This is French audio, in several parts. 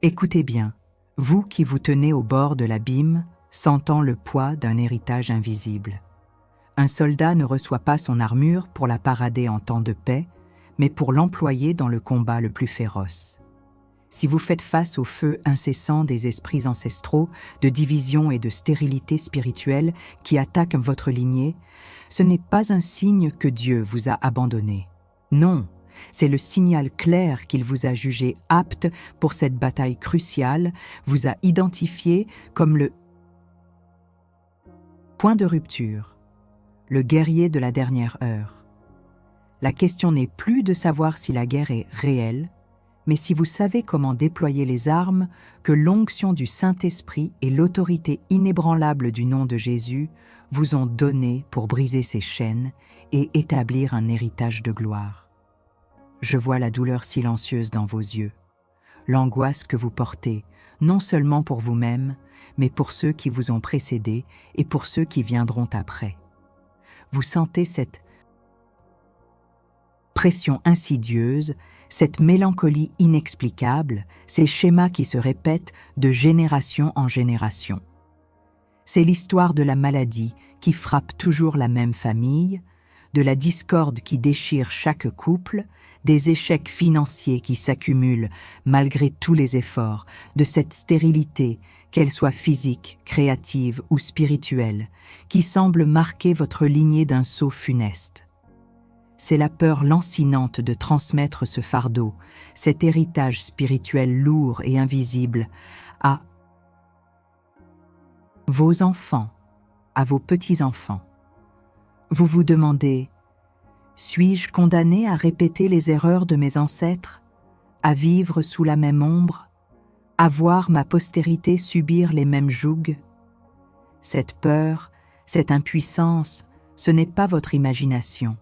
Écoutez bien, vous qui vous tenez au bord de l'abîme, sentant le poids d'un héritage invisible. Un soldat ne reçoit pas son armure pour la parader en temps de paix, mais pour l'employer dans le combat le plus féroce. Si vous faites face au feu incessant des esprits ancestraux, de division et de stérilité spirituelle qui attaquent votre lignée, ce n'est pas un signe que Dieu vous a abandonné. Non, c'est le signal clair qu'il vous a jugé apte pour cette bataille cruciale, vous a identifié comme le point de rupture, le guerrier de la dernière heure. La question n'est plus de savoir si la guerre est réelle, mais si vous savez comment déployer les armes que l'onction du Saint-Esprit et l'autorité inébranlable du nom de Jésus vous ont données pour briser ces chaînes et établir un héritage de gloire. Je vois la douleur silencieuse dans vos yeux, l'angoisse que vous portez, non seulement pour vous-même, mais pour ceux qui vous ont précédés et pour ceux qui viendront après. Vous sentez cette pression insidieuse, cette mélancolie inexplicable, ces schémas qui se répètent de génération en génération. C'est l'histoire de la maladie qui frappe toujours la même famille, de la discorde qui déchire chaque couple, des échecs financiers qui s'accumulent malgré tous les efforts, de cette stérilité, qu'elle soit physique, créative ou spirituelle, qui semble marquer votre lignée d'un sceau funeste. C'est la peur lancinante de transmettre ce fardeau, cet héritage spirituel lourd et invisible, à vos enfants, à vos petits-enfants. Vous vous demandez, suis-je condamné à répéter les erreurs de mes ancêtres, à vivre sous la même ombre, à voir ma postérité subir les mêmes jougs? Cette peur, cette impuissance, ce n'est pas votre imagination.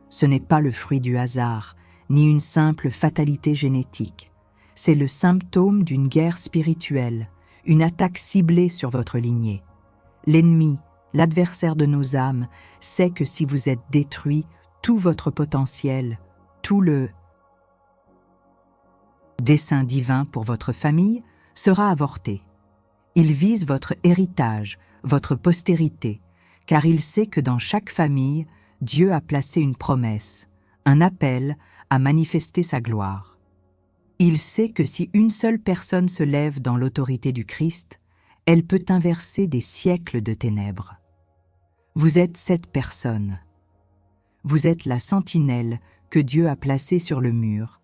Ce n'est pas le fruit du hasard, ni une simple fatalité génétique. C'est le symptôme d'une guerre spirituelle, une attaque ciblée sur votre lignée. L'ennemi, l'adversaire de nos âmes, sait que si vous êtes détruit, tout votre potentiel, tout le dessein divin pour votre famille sera avorté. Il vise votre héritage, votre postérité, car il sait que dans chaque famille, Dieu a placé une promesse, un appel à manifester sa gloire. Il sait que si une seule personne se lève dans l'autorité du Christ, elle peut inverser des siècles de ténèbres. Vous êtes cette personne. Vous êtes la sentinelle que Dieu a placée sur le mur,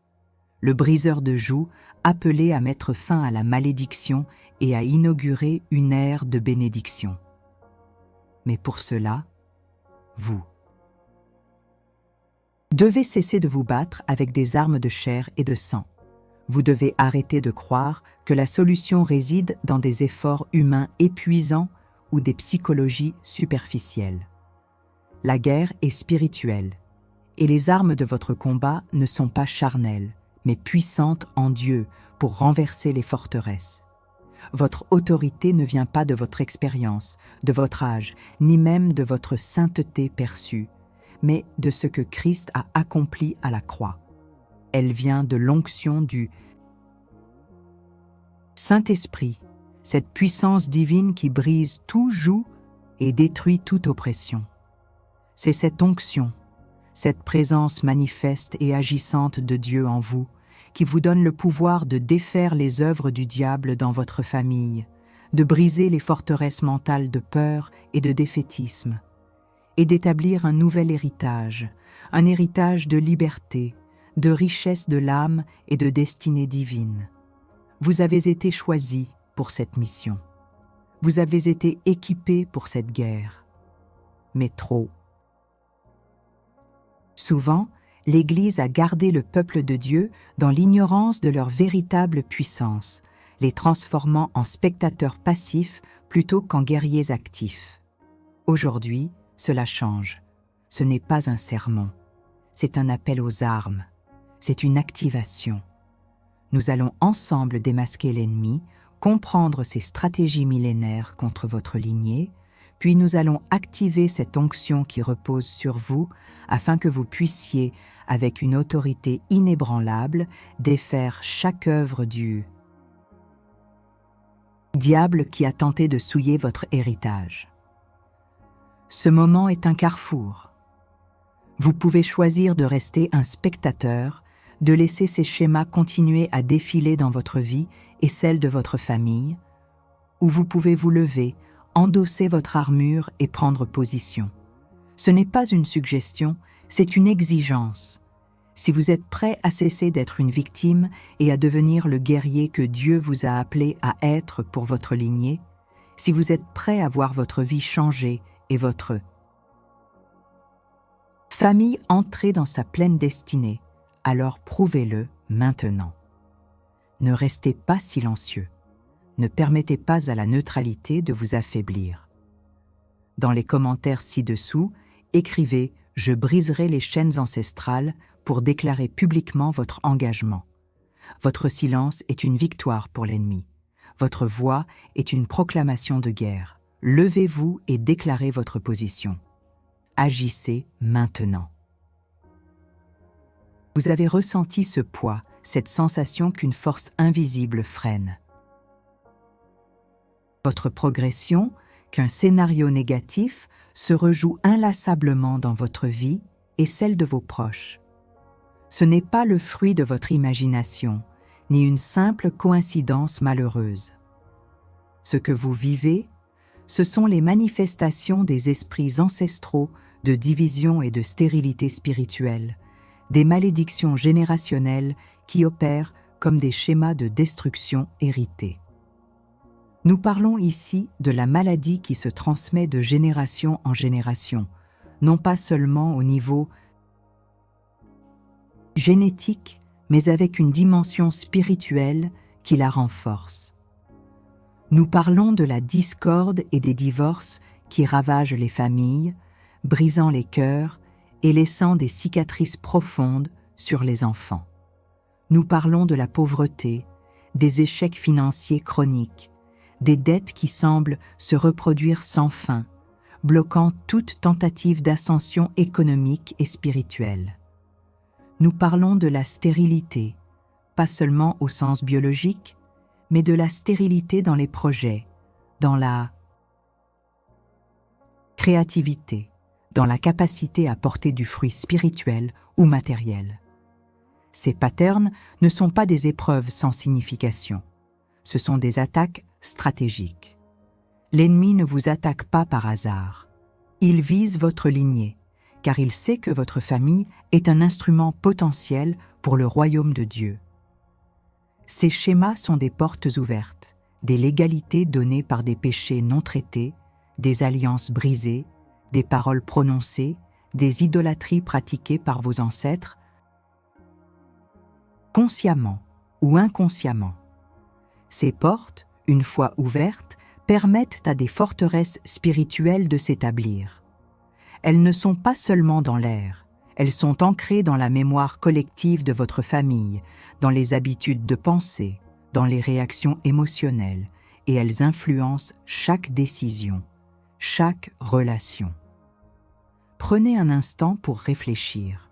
le briseur de joues appelé à mettre fin à la malédiction et à inaugurer une ère de bénédiction. Mais pour cela, vous devez cesser de vous battre avec des armes de chair et de sang. Vous devez arrêter de croire que la solution réside dans des efforts humains épuisants ou des psychologies superficielles. La guerre est spirituelle, et les armes de votre combat ne sont pas charnelles, mais puissantes en Dieu pour renverser les forteresses. Votre autorité ne vient pas de votre expérience, de votre âge, ni même de votre sainteté perçue, mais de ce que Christ a accompli à la croix. Elle vient de l'onction du Saint-Esprit, cette puissance divine qui brise tout joug et détruit toute oppression. C'est cette onction, cette présence manifeste et agissante de Dieu en vous, qui vous donne le pouvoir de défaire les œuvres du diable dans votre famille, de briser les forteresses mentales de peur et de défaitisme, et d'établir un nouvel héritage, un héritage de liberté, de richesse de l'âme et de destinée divine. Vous avez été choisi pour cette mission. Vous avez été équipé pour cette guerre. Mais trop. Souvent, l'Église a gardé le peuple de Dieu dans l'ignorance de leur véritable puissance, les transformant en spectateurs passifs plutôt qu'en guerriers actifs. Aujourd'hui, cela change. Ce n'est pas un sermon, c'est un appel aux armes, c'est une activation. Nous allons ensemble démasquer l'ennemi, comprendre ses stratégies millénaires contre votre lignée, puis nous allons activer cette onction qui repose sur vous afin que vous puissiez, avec une autorité inébranlable, défaire chaque œuvre du diable qui a tenté de souiller votre héritage. Ce moment est un carrefour. Vous pouvez choisir de rester un spectateur, de laisser ces schémas continuer à défiler dans votre vie et celle de votre famille, ou vous pouvez vous lever, endosser votre armure et prendre position. Ce n'est pas une suggestion, c'est une exigence. Si vous êtes prêt à cesser d'être une victime et à devenir le guerrier que Dieu vous a appelé à être pour votre lignée, si vous êtes prêt à voir votre vie changer et votre famille entrer dans sa pleine destinée, alors prouvez-le maintenant. Ne restez pas silencieux. Ne permettez pas à la neutralité de vous affaiblir. Dans les commentaires ci-dessous, écrivez « Je briserai les chaînes ancestrales » pour déclarer publiquement votre engagement. Votre silence est une victoire pour l'ennemi. Votre voix est une proclamation de guerre. Levez-vous et déclarez votre position. Agissez maintenant. Vous avez ressenti ce poids, cette sensation qu'une force invisible freine. Votre progression, qu'un scénario négatif se rejoue inlassablement dans votre vie et celle de vos proches. Ce n'est pas le fruit de votre imagination, ni une simple coïncidence malheureuse. Ce que vous vivez, ce sont les manifestations des esprits ancestraux de division et de stérilité spirituelle, des malédictions générationnelles qui opèrent comme des schémas de destruction hérités. Nous parlons ici de la maladie qui se transmet de génération en génération, non pas seulement au niveau génétique, mais avec une dimension spirituelle qui la renforce. Nous parlons de la discorde et des divorces qui ravagent les familles, brisant les cœurs et laissant des cicatrices profondes sur les enfants. Nous parlons de la pauvreté, des échecs financiers chroniques, des dettes qui semblent se reproduire sans fin, bloquant toute tentative d'ascension économique et spirituelle. Nous parlons de la stérilité, pas seulement au sens biologique, mais de la stérilité dans les projets, dans la créativité, dans la capacité à porter du fruit spirituel ou matériel. Ces patterns ne sont pas des épreuves sans signification, ce sont des attaques stratégiques. L'ennemi ne vous attaque pas par hasard. Il vise votre lignée, car il sait que votre famille est un instrument potentiel pour le royaume de Dieu. Ces schémas sont des portes ouvertes, des légalités données par des péchés non traités, des alliances brisées, des paroles prononcées, des idolâtries pratiquées par vos ancêtres, consciemment ou inconsciemment. Ces portes, une fois ouvertes, permettent à des forteresses spirituelles de s'établir. Elles ne sont pas seulement dans l'air, elles sont ancrées dans la mémoire collective de votre famille, dans les habitudes de pensée, dans les réactions émotionnelles, et elles influencent chaque décision, chaque relation. Prenez un instant pour réfléchir.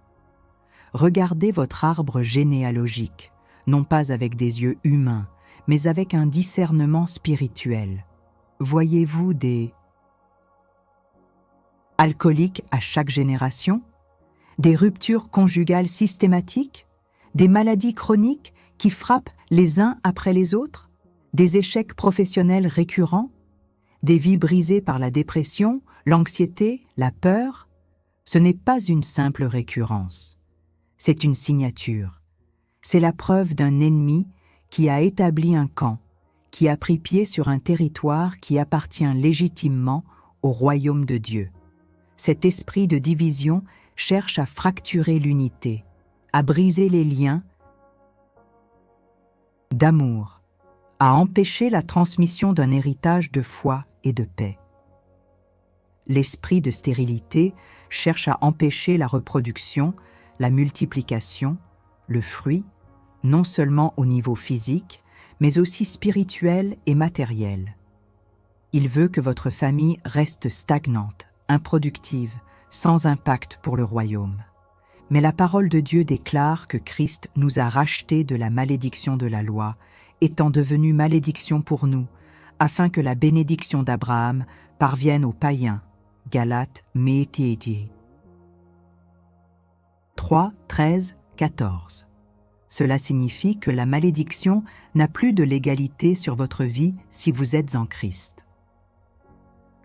Regardez votre arbre généalogique, non pas avec des yeux humains, mais avec un discernement spirituel. Voyez-vous des alcooliques à chaque génération, des ruptures conjugales systématiques, des maladies chroniques qui frappent les uns après les autres, des échecs professionnels récurrents, des vies brisées par la dépression, l'anxiété, la peur? Ce n'est pas une simple récurrence, c'est une signature. C'est la preuve d'un ennemi qui a établi un camp, qui a pris pied sur un territoire qui appartient légitimement au royaume de Dieu. Cet esprit de division cherche à fracturer l'unité, à briser les liens d'amour, à empêcher la transmission d'un héritage de foi et de paix. L'esprit de stérilité cherche à empêcher la reproduction, la multiplication, le fruit, non seulement au niveau physique, mais aussi spirituel et matériel. Il veut que votre famille reste stagnante, improductive, sans impact pour le royaume. Mais la parole de Dieu déclare que Christ nous a rachetés de la malédiction de la loi, étant devenu malédiction pour nous, afin que la bénédiction d'Abraham parvienne aux païens. Galates 3, 13, 14. Cela signifie que la malédiction n'a plus de légalité sur votre vie si vous êtes en Christ.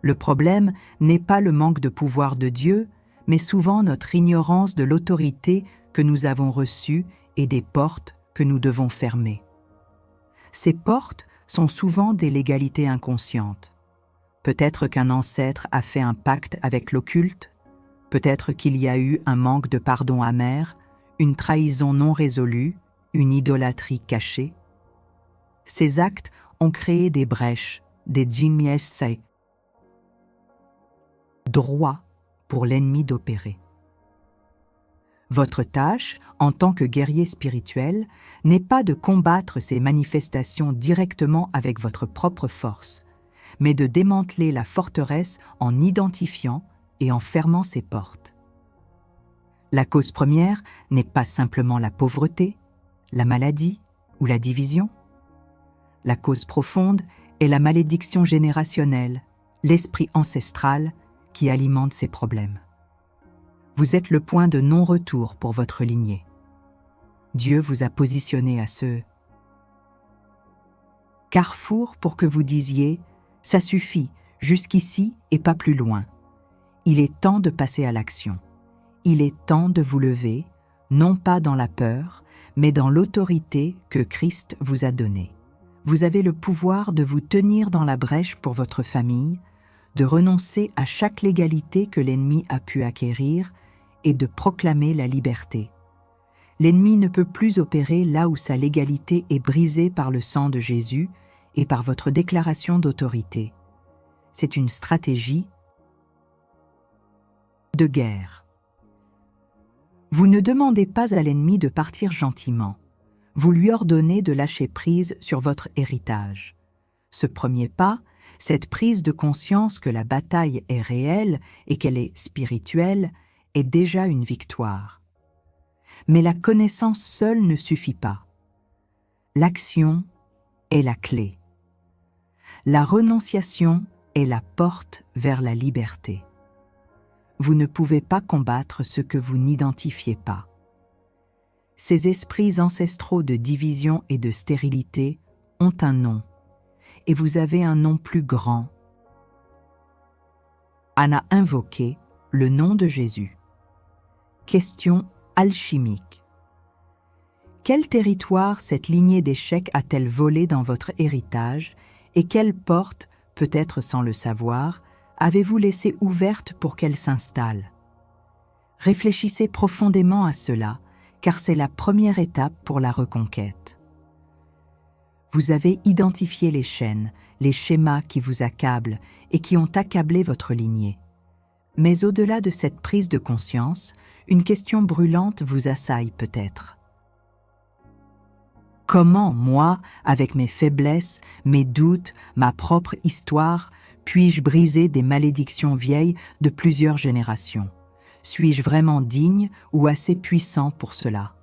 Le problème n'est pas le manque de pouvoir de Dieu, mais souvent notre ignorance de l'autorité que nous avons reçue et des portes que nous devons fermer. Ces portes sont souvent des légalités inconscientes. Peut-être qu'un ancêtre a fait un pacte avec l'occulte, peut-être qu'il y a eu un manque de pardon amer, une trahison non résolue, une idolâtrie cachée. Ces actes ont créé des brèches, des djimiesse, droits pour l'ennemi d'opérer. Votre tâche, en tant que guerrier spirituel, n'est pas de combattre ces manifestations directement avec votre propre force, mais de démanteler la forteresse en identifiant et en fermant ses portes. La cause première n'est pas simplement la pauvreté, la maladie ou la division. La cause profonde est la malédiction générationnelle, l'esprit ancestral qui alimente ces problèmes. Vous êtes le point de non-retour pour votre lignée. Dieu vous a positionné à ce carrefour pour que vous disiez « ça suffit, jusqu'ici et pas plus loin ». Il est temps de passer à l'action. Il est temps de vous lever, non pas dans la peur, mais dans l'autorité que Christ vous a donnée. Vous avez le pouvoir de vous tenir dans la brèche pour votre famille, de renoncer à chaque légalité que l'ennemi a pu acquérir et de proclamer la liberté. L'ennemi ne peut plus opérer là où sa légalité est brisée par le sang de Jésus et par votre déclaration d'autorité. C'est une stratégie de guerre. Vous ne demandez pas à l'ennemi de partir gentiment. Vous lui ordonnez de lâcher prise sur votre héritage. Ce premier pas, cette prise de conscience que la bataille est réelle et qu'elle est spirituelle, est déjà une victoire. Mais la connaissance seule ne suffit pas. L'action est la clé. La renonciation est la porte vers la liberté. Vous ne pouvez pas combattre ce que vous n'identifiez pas. Ces esprits ancestraux de division et de stérilité ont un nom, et vous avez un nom plus grand. Anna a invoqué le nom de Jésus. Question alchimique. Quel territoire cette lignée d'échecs a-t-elle volé dans votre héritage et quelle porte, peut-être sans le savoir, avez-vous laissée ouverte pour qu'elle s'installe? Réfléchissez profondément à cela, car c'est la première étape pour la reconquête. Vous avez identifié les chaînes, les schémas qui vous accablent et qui ont accablé votre lignée. Mais au-delà de cette prise de conscience, une question brûlante vous assaille peut-être. Comment, moi, avec mes faiblesses, mes doutes, ma propre histoire, puis-je briser des malédictions vieilles de plusieurs générations? Suis-je vraiment digne ou assez puissant pour cela?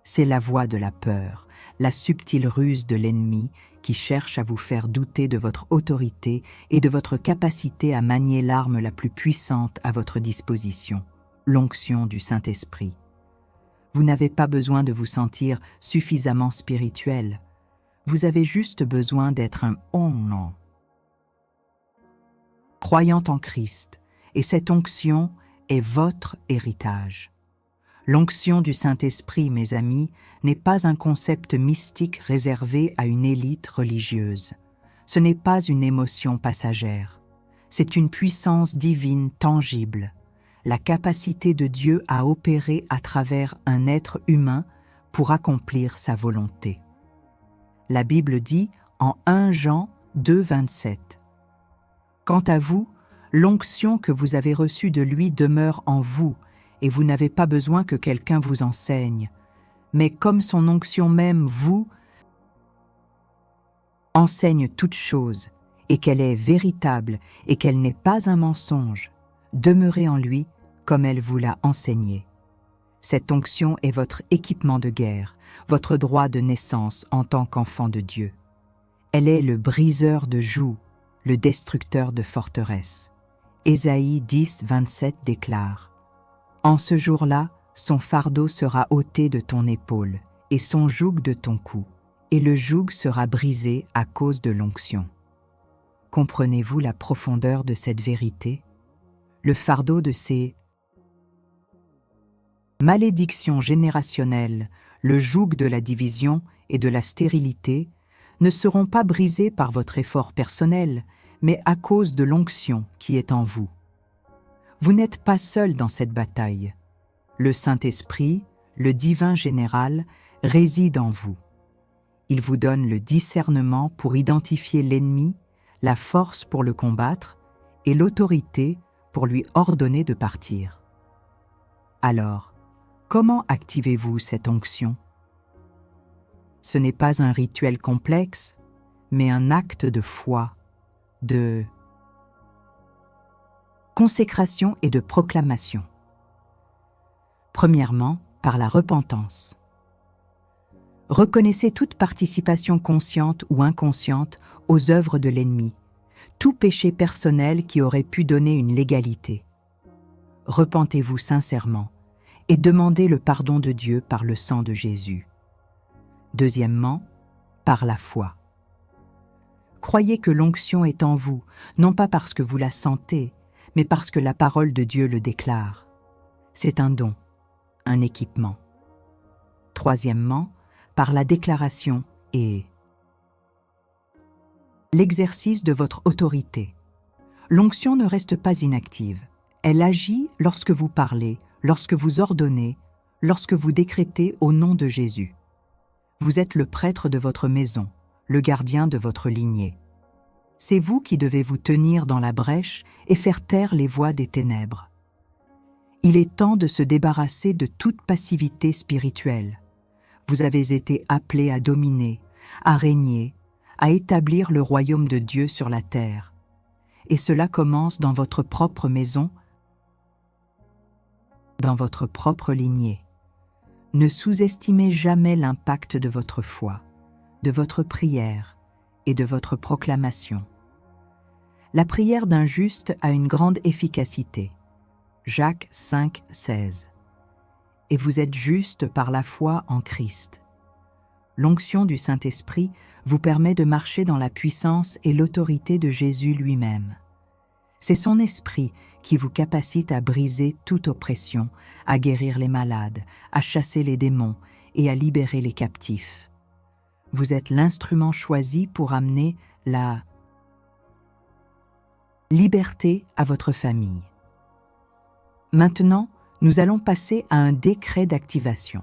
C'est la voix de la peur, la subtile ruse de l'ennemi qui cherche à vous faire douter de votre autorité et de votre capacité à manier l'arme la plus puissante à votre disposition, l'onction du Saint-Esprit. Vous n'avez pas besoin de vous sentir suffisamment spirituel. Vous avez juste besoin d'être un « non ». Croyant en Christ, et cette onction est votre héritage. L'onction du Saint-Esprit, mes amis, n'est pas un concept mystique réservé à une élite religieuse. Ce n'est pas une émotion passagère. C'est une puissance divine tangible, la capacité de Dieu à opérer à travers un être humain pour accomplir sa volonté. La Bible dit en 1 Jean 2, 27 « Quant à vous, l'onction que vous avez reçue de lui demeure en vous, et vous n'avez pas besoin que quelqu'un vous enseigne. Mais comme son onction même vous enseigne toutes choses, et qu'elle est véritable, et qu'elle n'est pas un mensonge, demeurez en lui comme elle vous l'a enseigné. Cette onction est votre équipement de guerre, votre droit de naissance en tant qu'enfant de Dieu. Elle est le briseur de jougs, le destructeur de forteresses. Ésaïe 10, 27 déclare « En ce jour-là, son fardeau sera ôté de ton épaule, et son joug de ton cou, et le joug sera brisé à cause de l'onction. » Comprenez-vous la profondeur de cette vérité? Le fardeau de ces malédictions générationnelles, le joug de la division et de la stérilité, ne seront pas brisés par votre effort personnel, mais à cause de l'onction qui est en vous. Vous n'êtes pas seul dans cette bataille. Le Saint-Esprit, le divin général, réside en vous. Il vous donne le discernement pour identifier l'ennemi, la force pour le combattre et l'autorité pour lui ordonner de partir. Alors, comment activez-vous cette onction? Ce n'est pas un rituel complexe, mais un acte de foi, de consécration et de proclamation. Premièrement, par la repentance. Reconnaissez toute participation consciente ou inconsciente aux œuvres de l'ennemi, tout péché personnel qui aurait pu donner une légalité. Repentez-vous sincèrement et demandez le pardon de Dieu par le sang de Jésus. Deuxièmement, par la foi. Croyez que l'onction est en vous, non pas parce que vous la sentez, mais parce que la parole de Dieu le déclare. C'est un don, un équipement. Troisièmement, par la déclaration et l'exercice de votre autorité. L'onction ne reste pas inactive. Elle agit lorsque vous parlez, lorsque vous ordonnez, lorsque vous décrétez au nom de Jésus. Vous êtes le prêtre de votre maison, le gardien de votre lignée. C'est vous qui devez vous tenir dans la brèche et faire taire les voix des ténèbres. Il est temps de se débarrasser de toute passivité spirituelle. Vous avez été appelés à dominer, à régner, à établir le royaume de Dieu sur la terre. Et cela commence dans votre propre maison, dans votre propre lignée. Ne sous-estimez jamais l'impact de votre foi, de votre prière et de votre proclamation. La prière d'un juste a une grande efficacité. Jacques 5, 16. Et vous êtes juste par la foi en Christ. L'onction du Saint-Esprit vous permet de marcher dans la puissance et l'autorité de Jésus lui-même. C'est son esprit qui vous capacite à briser toute oppression, à guérir les malades, à chasser les démons et à libérer les captifs. Vous êtes l'instrument choisi pour amener la liberté à votre famille. Maintenant, nous allons passer à un décret d'activation.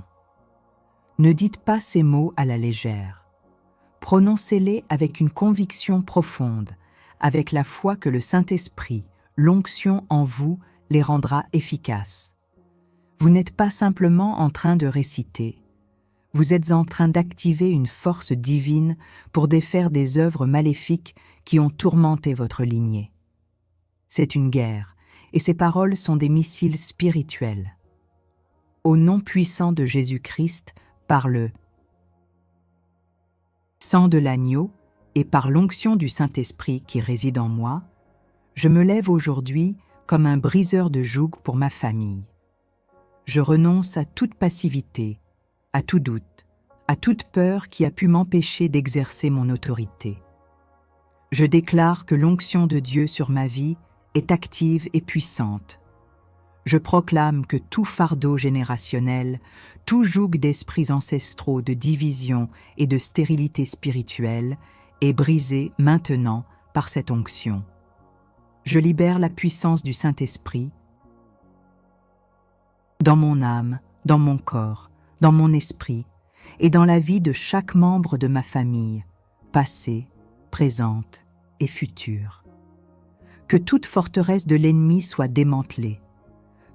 Ne dites pas ces mots à la légère. Prononcez-les avec une conviction profonde, avec la foi que le Saint-Esprit, l'onction en vous, les rendra efficaces. Vous n'êtes pas simplement en train de réciter. Vous êtes en train d'activer une force divine pour défaire des œuvres maléfiques qui ont tourmenté votre lignée. C'est une guerre, et ces paroles sont des missiles spirituels. Au nom puissant de Jésus-Christ, par le sang de l'agneau et par l'onction du Saint-Esprit qui réside en moi, je me lève aujourd'hui comme un briseur de joug pour ma famille. Je renonce à toute passivité, à tout doute, à toute peur qui a pu m'empêcher d'exercer mon autorité. Je déclare que l'onction de Dieu sur ma vie est active et puissante. Je proclame que tout fardeau générationnel, tout joug d'esprits ancestraux de division et de stérilité spirituelle est brisé maintenant par cette onction. Je libère la puissance du Saint-Esprit dans mon âme, dans mon corps, dans mon esprit et dans la vie de chaque membre de ma famille, passée, présente et future. Que toute forteresse de l'ennemi soit démantelée,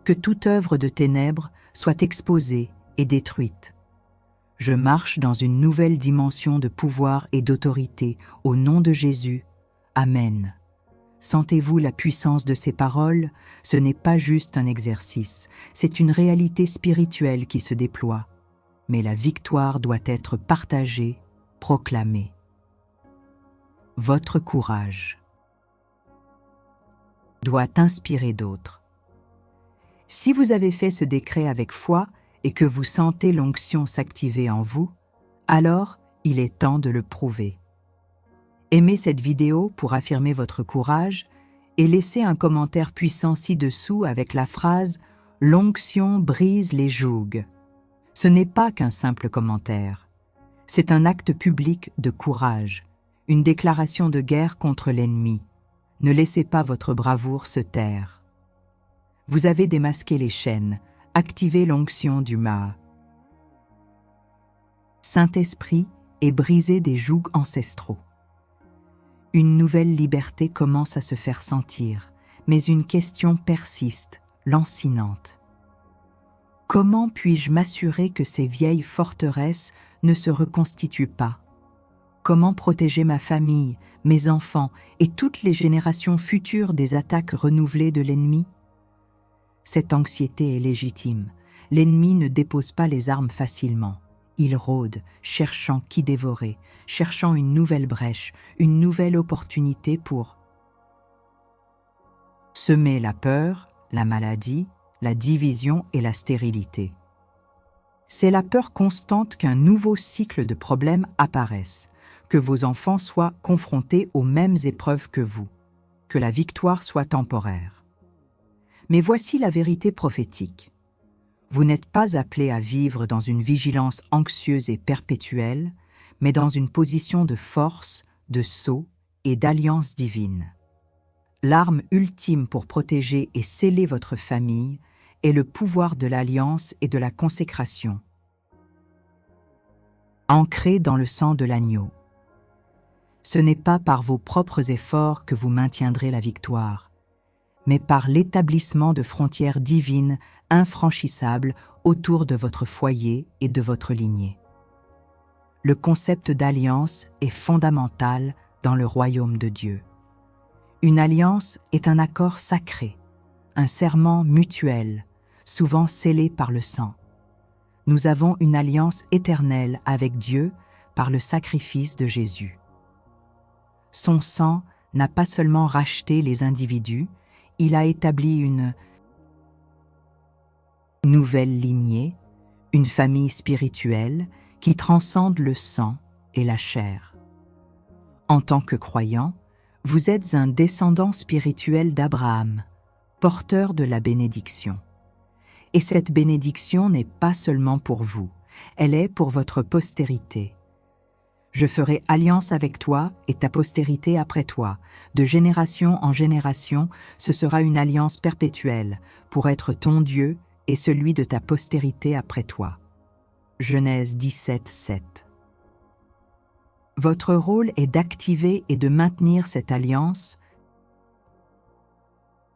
que toute œuvre de ténèbres soit exposée et détruite. Je marche dans une nouvelle dimension de pouvoir et d'autorité au nom de Jésus. Amen. Sentez-vous la puissance de ces paroles? Ce n'est pas juste un exercice, c'est une réalité spirituelle qui se déploie. Mais la victoire doit être partagée, proclamée. votre courage doit inspirer d'autres. Si vous avez fait ce décret avec foi et que vous sentez l'onction s'activer en vous, alors il est temps de le prouver. Aimez cette vidéo pour affirmer votre courage et laissez un commentaire puissant ci-dessous avec la phrase « L'onction brise les jougs ». Ce n'est pas qu'un simple commentaire. C'est un acte public de courage, une déclaration de guerre contre l'ennemi. Ne laissez pas votre bravoure se taire. Vous avez démasqué les chaînes, activé l'onction du Ma. Saint-Esprit et brisé des jougs ancestraux. Une nouvelle liberté commence à se faire sentir, mais une question persiste, lancinante. Comment puis-je m'assurer que ces vieilles forteresses ne se reconstituent pas? Comment protéger ma famille, mes enfants et toutes les générations futures des attaques renouvelées de l'ennemi? Cette anxiété est légitime. L'ennemi ne dépose pas les armes facilement. Il rôde, cherchant qui dévorer, cherchant une nouvelle brèche, une nouvelle opportunité pour semer la peur, la maladie, la division et la stérilité. C'est la peur constante qu'un nouveau cycle de problèmes apparaisse, que vos enfants soient confrontés aux mêmes épreuves que vous, que la victoire soit temporaire. Mais voici la vérité prophétique. Vous n'êtes pas appelés à vivre dans une vigilance anxieuse et perpétuelle, mais dans une position de force, de sceau et d'alliance divine. L'arme ultime pour protéger et sceller votre famille est le pouvoir de l'alliance et de la consécration, ancré dans le sang de l'agneau. Ce n'est pas par vos propres efforts que vous maintiendrez la victoire, mais par l'établissement de frontières divines infranchissables autour de votre foyer et de votre lignée. Le concept d'alliance est fondamental dans le royaume de Dieu. Une alliance est un accord sacré, un serment mutuel, souvent scellé par le sang. Nous avons une alliance éternelle avec Dieu par le sacrifice de Jésus. Son sang n'a pas seulement racheté les individus, il a établi une nouvelle lignée, une famille spirituelle qui transcende le sang et la chair. En tant que croyant, vous êtes un descendant spirituel d'Abraham, porteur de la bénédiction. Et cette bénédiction n'est pas seulement pour vous, elle est pour votre postérité. Je ferai alliance avec toi et ta postérité après toi. De génération en génération, ce sera une alliance perpétuelle pour être ton Dieu et celui de ta postérité après toi. Genèse 17, 7. Votre rôle est d'activer et de maintenir cette alliance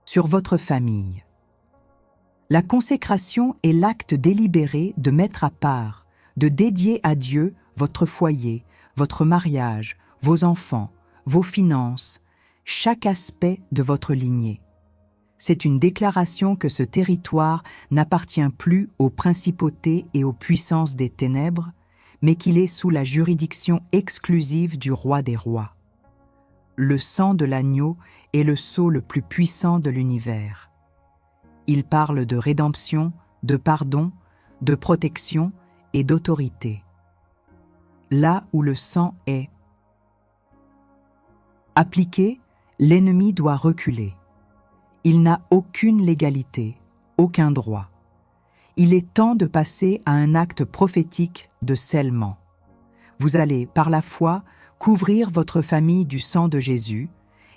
sur votre famille. La consécration est l'acte délibéré de mettre à part, de dédier à Dieu votre foyer, votre mariage, vos enfants, vos finances, chaque aspect de votre lignée. C'est une déclaration que ce territoire n'appartient plus aux principautés et aux puissances des ténèbres, mais qu'il est sous la juridiction exclusive du roi des rois. Le sang de l'agneau est le sceau le plus puissant de l'univers. Il parle de rédemption, de pardon, de protection et d'autorité. Là où le sang est appliqué, l'ennemi doit reculer. Il n'a aucune légalité, aucun droit. Il est temps de passer à un acte prophétique de scellement. Vous allez, par la foi, couvrir votre famille du sang de Jésus,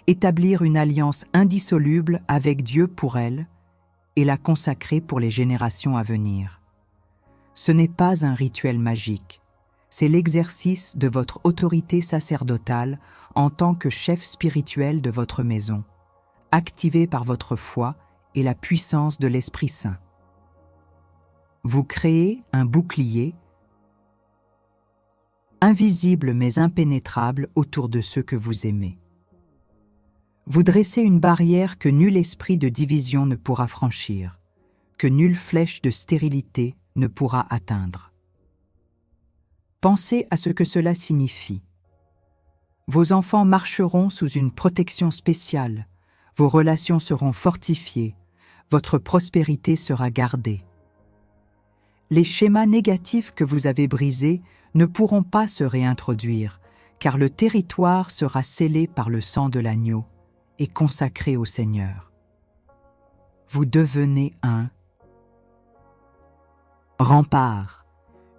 établir une alliance indissoluble avec Dieu pour elle et la consacrer pour les générations à venir. Ce n'est pas un rituel magique. C'est l'exercice de votre autorité sacerdotale en tant que chef spirituel de votre maison, activé par votre foi et la puissance de l'Esprit Saint. Vous créez un bouclier invisible mais impénétrable autour de ceux que vous aimez. Vous dressez une barrière que nul esprit de division ne pourra franchir, que nulle flèche de stérilité ne pourra atteindre. Pensez à ce que cela signifie. Vos enfants marcheront sous une protection spéciale, vos relations seront fortifiées, votre prospérité sera gardée. Les schémas négatifs que vous avez brisés ne pourront pas se réintroduire, car le territoire sera scellé par le sang de l'agneau et consacré au Seigneur. Vous devenez un rempart,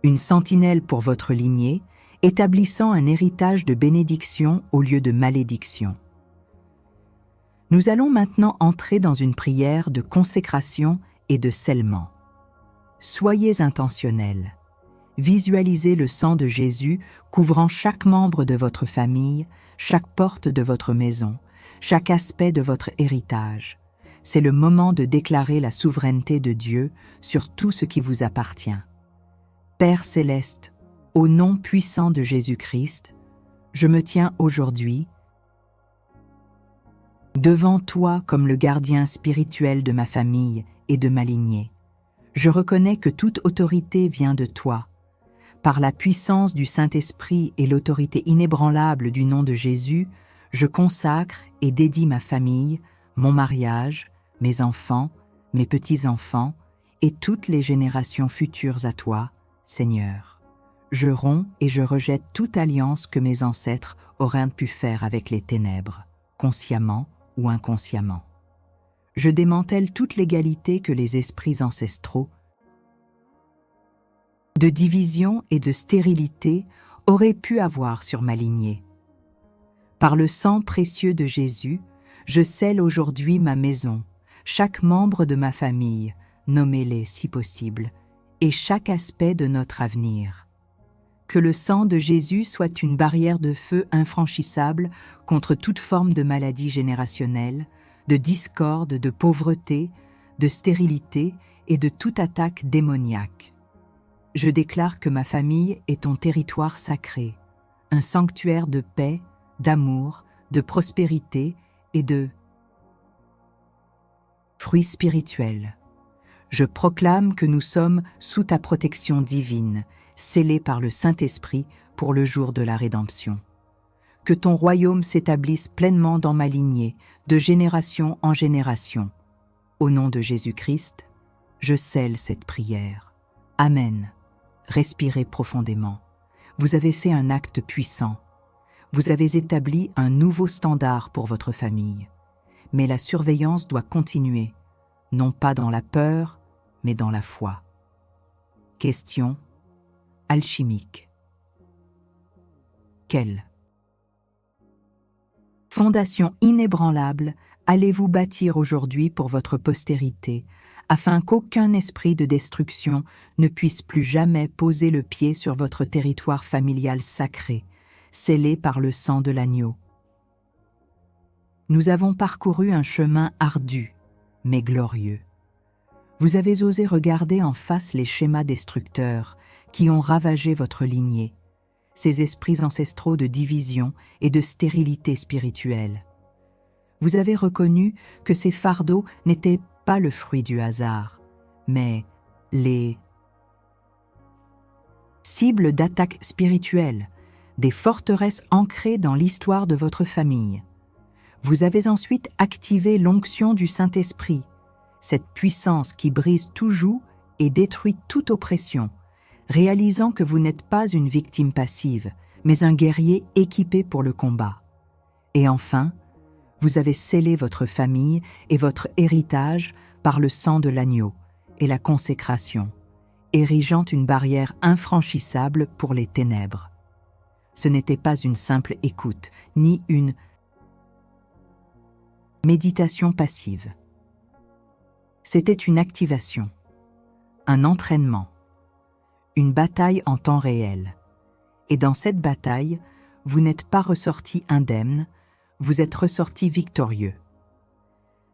une sentinelle pour votre lignée, établissant un héritage de bénédiction au lieu de malédiction. Nous allons maintenant entrer dans une prière de consécration et de scellement. Soyez intentionnels. Visualisez le sang de Jésus couvrant chaque membre de votre famille, chaque porte de votre maison, chaque aspect de votre héritage. C'est le moment de déclarer la souveraineté de Dieu sur tout ce qui vous appartient. Père céleste, au nom puissant de Jésus-Christ, je me tiens aujourd'hui devant toi comme le gardien spirituel de ma famille et de ma lignée. Je reconnais que toute autorité vient de toi. Par la puissance du Saint-Esprit et l'autorité inébranlable du nom de Jésus, je consacre et dédie ma famille, mon mariage, mes enfants, mes petits-enfants et toutes les générations futures à toi, Seigneur. Je romps et je rejette toute alliance que mes ancêtres auraient pu faire avec les ténèbres, consciemment ou inconsciemment. Je démantèle toute l'égalité que les esprits ancestraux de division et de stérilité auraient pu avoir sur ma lignée. Par le sang précieux de Jésus, je scelle aujourd'hui ma maison, chaque membre de ma famille, nommez-les si possible, et chaque aspect de notre avenir. Que le sang de Jésus soit une barrière de feu infranchissable contre toute forme de maladie générationnelle, de discorde, de pauvreté, de stérilité et de toute attaque démoniaque. Je déclare que ma famille est ton territoire sacré, un sanctuaire de paix, d'amour, de prospérité et de fruits spirituels. Je proclame que nous sommes sous ta protection divine, scellés par le Saint-Esprit pour le jour de la rédemption. Que ton royaume s'établisse pleinement dans ma lignée, de génération en génération. Au nom de Jésus-Christ, je scelle cette prière. Amen. Respirez profondément. Vous avez fait un acte puissant. Vous avez établi un nouveau standard pour votre famille. Mais la surveillance doit continuer, non pas dans la peur, mais dans la foi. Question alchimique. Quelle fondation inébranlable allez-vous bâtir aujourd'hui pour votre postérité, afin qu'aucun esprit de destruction ne puisse plus jamais poser le pied sur votre territoire familial sacré, scellé par le sang de l'agneau? Nous avons parcouru un chemin ardu, mais glorieux. Vous avez osé regarder en face les schémas destructeurs qui ont ravagé votre lignée, ces esprits ancestraux de division et de stérilité spirituelle. Vous avez reconnu que ces fardeaux n'étaient pas le fruit du hasard, mais les cibles d'attaque spirituelle, des forteresses ancrées dans l'histoire de votre famille. Vous avez ensuite activé l'onction du Saint-Esprit, cette puissance qui brise tout joug et détruit toute oppression, réalisant que vous n'êtes pas une victime passive, mais un guerrier équipé pour le combat. Et enfin, vous avez scellé votre famille et votre héritage par le sang de l'agneau et la consécration, érigeant une barrière infranchissable pour les ténèbres. Ce n'était pas une simple écoute, ni une méditation passive. C'était une activation, un entraînement, une bataille en temps réel. Et dans cette bataille, vous n'êtes pas ressorti indemne, vous êtes ressorti victorieux.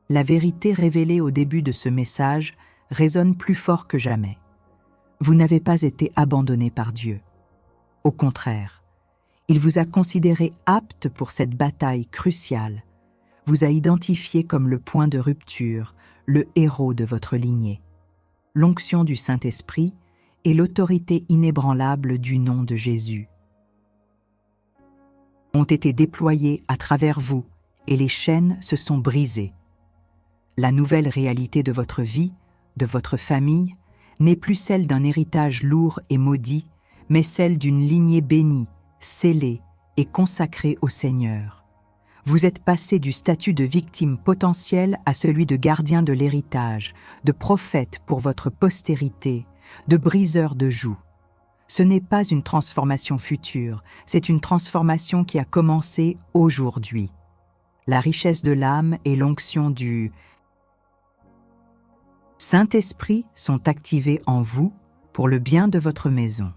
La vérité révélée au début de ce message résonne plus fort que jamais. Vous n'avez pas été abandonné par Dieu. Au contraire, il vous a considéré apte pour cette bataille cruciale, vous a identifié comme le point de rupture, le héros de votre lignée. L'onction du Saint-Esprit et l'autorité inébranlable du nom de Jésus ont été déployées à travers vous et les chaînes se sont brisées. La nouvelle réalité de votre vie, de votre famille, n'est plus celle d'un héritage lourd et maudit, mais celle d'une lignée bénie, scellée et consacrée au Seigneur. Vous êtes passé du statut de victime potentielle à celui de gardien de l'héritage, de prophète pour votre postérité, de briseur de joues. Ce n'est pas une transformation future, c'est une transformation qui a commencé aujourd'hui. La richesse de l'âme et l'onction du Saint-Esprit sont activés en vous pour le bien de votre maison.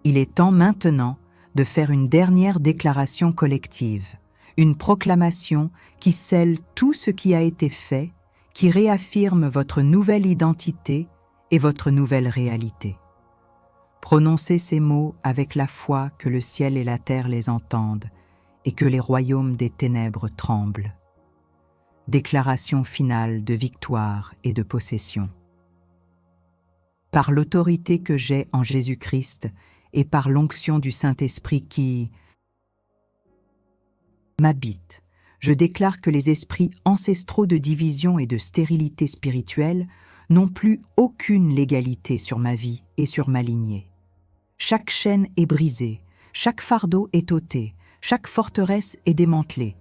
Il est temps maintenant de faire une dernière déclaration collective, une proclamation qui scelle tout ce qui a été fait, qui réaffirme votre nouvelle identité et votre nouvelle réalité. Prononcez ces mots avec la foi que le ciel et la terre les entendent et que les royaumes des ténèbres tremblent. Déclaration finale de victoire et de possession. Par l'autorité que j'ai en Jésus-Christ et par l'onction du Saint-Esprit qui m'habite, je déclare que les esprits ancestraux de division et de stérilité spirituelle n'ont plus aucune légalité sur ma vie et sur ma lignée. Chaque chaîne est brisée, chaque fardeau est ôté, chaque forteresse est démantelée.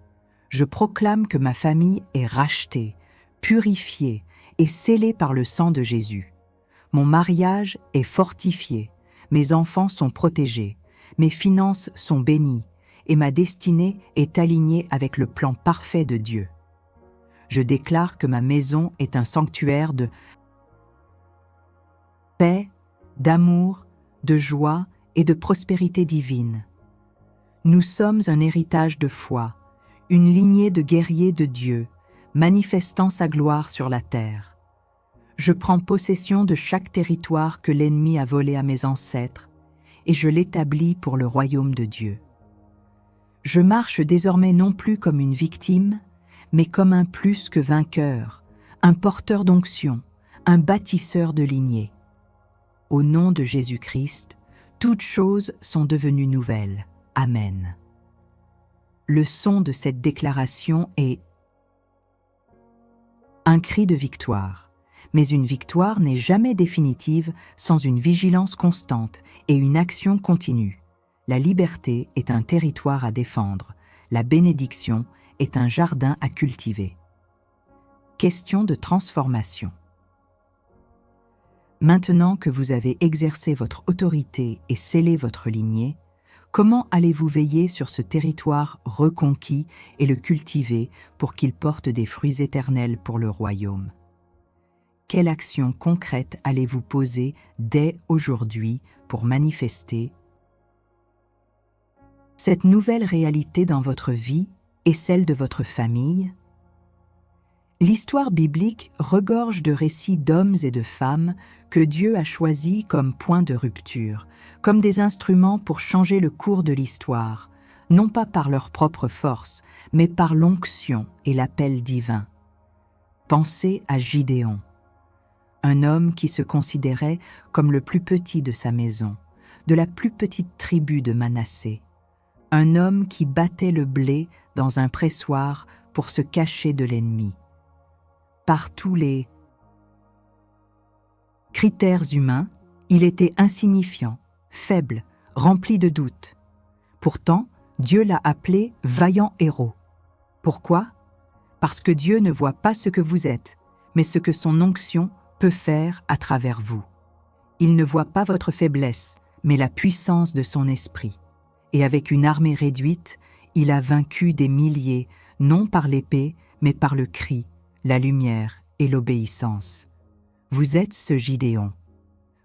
Je proclame que ma famille est rachetée, purifiée et scellée par le sang de Jésus. Mon mariage est fortifié, mes enfants sont protégés, mes finances sont bénies et ma destinée est alignée avec le plan parfait de Dieu. Je déclare que ma maison est un sanctuaire de paix, d'amour, de joie et de prospérité divine. Nous sommes un héritage de foi, une lignée de guerriers de Dieu, manifestant sa gloire sur la terre. Je prends possession de chaque territoire que l'ennemi a volé à mes ancêtres, et je l'établis pour le royaume de Dieu. Je marche désormais non plus comme une victime, mais comme un plus que vainqueur, un porteur d'onction, un bâtisseur de lignée. Au nom de Jésus-Christ, toutes choses sont devenues nouvelles. Amen. Le son de cette déclaration est un cri de victoire. Mais une victoire n'est jamais définitive sans une vigilance constante et une action continue. La liberté est un territoire à défendre. La bénédiction est un jardin à cultiver. Question de transformation. Maintenant que vous avez exercé votre autorité et scellé votre lignée, comment allez-vous veiller sur ce territoire reconquis et le cultiver pour qu'il porte des fruits éternels pour le royaume? Quelle action concrète allez-vous poser dès aujourd'hui pour manifester cette nouvelle réalité dans votre vie et celle de votre famille? L'histoire biblique regorge de récits d'hommes et de femmes que Dieu a choisis comme point de rupture, comme des instruments pour changer le cours de l'histoire, non pas par leur propre force, mais par l'onction et l'appel divin. Pensez à Gidéon, un homme qui se considérait comme le plus petit de sa maison, de la plus petite tribu de Manassé, un homme qui battait le blé dans un pressoir pour se cacher de l'ennemi. Par tous les critères humains, il était insignifiant, faible, rempli de doutes. Pourtant, Dieu l'a appelé vaillant héros. Pourquoi? Parce que Dieu ne voit pas ce que vous êtes, mais ce que son onction peut faire à travers vous. Il ne voit pas votre faiblesse, mais la puissance de son esprit. Et avec une armée réduite, il a vaincu des milliers, non par l'épée, mais par le cri, la lumière et l'obéissance. Vous êtes ce Gidéon.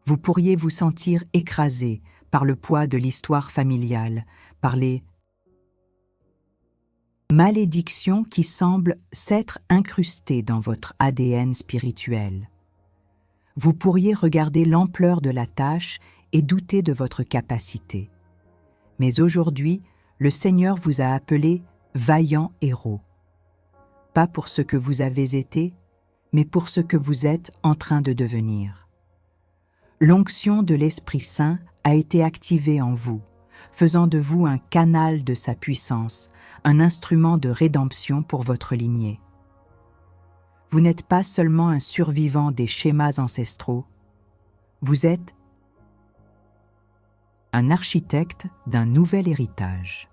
Vous pourriez vous sentir écrasé par le poids de l'histoire familiale, par les malédictions qui semblent s'être incrustées dans votre ADN spirituel. Vous pourriez regarder l'ampleur de la tâche et douter de votre capacité. Mais aujourd'hui, le Seigneur vous a appelé vaillant héros. Pas pour ce que vous avez été, mais pour ce que vous êtes en train de devenir. L'onction de l'Esprit Saint a été activée en vous. faisant de vous un canal de sa puissance, un instrument de rédemption pour votre lignée. Vous n'êtes pas seulement un survivant des schémas ancestraux, vous êtes un architecte d'un nouvel héritage.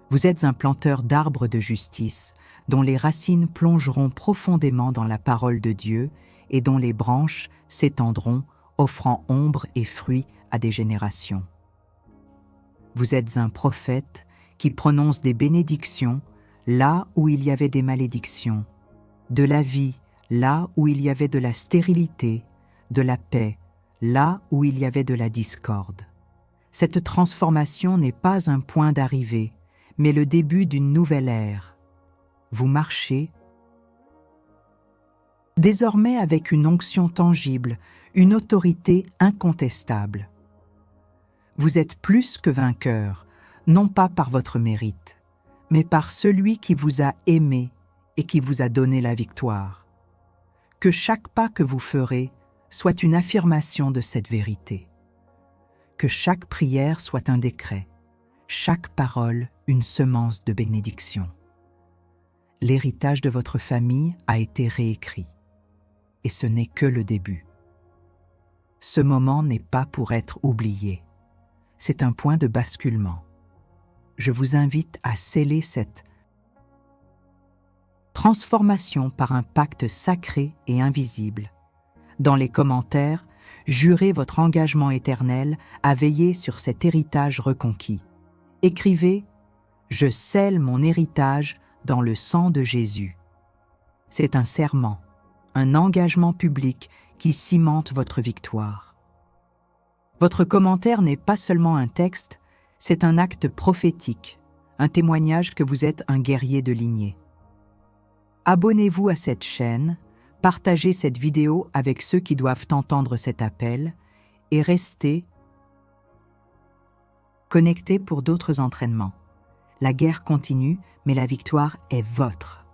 Vous êtes un planteur d'arbres de justice, dont les racines plongeront profondément dans la parole de Dieu et dont les branches s'étendront, offrant ombre et fruits à des générations. Vous êtes un prophète qui prononce des bénédictions là où il y avait des malédictions, de la vie là où il y avait de la stérilité, de la paix là où il y avait de la discorde. Cette transformation n'est pas un point d'arrivée, mais le début d'une nouvelle ère. Vous marchez désormais avec une onction tangible, une autorité incontestable. Vous êtes plus que vainqueur, non pas par votre mérite, mais par celui qui vous a aimé et qui vous a donné la victoire. Que chaque pas que vous ferez soit une affirmation de cette vérité. Que chaque prière soit un décret, chaque parole une semence de bénédiction. L'héritage de votre famille a été réécrit, et ce n'est que le début. Ce moment n'est pas pour être oublié, c'est un point de basculement. Je vous invite à sceller cette transformation par un pacte sacré et invisible. Dans les commentaires, jurez votre engagement éternel à veiller sur cet héritage reconquis. Écrivez « Je scelle mon héritage dans le sang de Jésus ». C'est un serment, un engagement public qui cimente votre victoire. Votre commentaire n'est pas seulement un texte, c'est un acte prophétique, un témoignage que vous êtes un guerrier de lignée. Abonnez-vous à cette chaîne, partagez cette vidéo avec ceux qui doivent entendre cet appel et restez connectés pour d'autres entraînements. La guerre continue, mais la victoire est vôtre.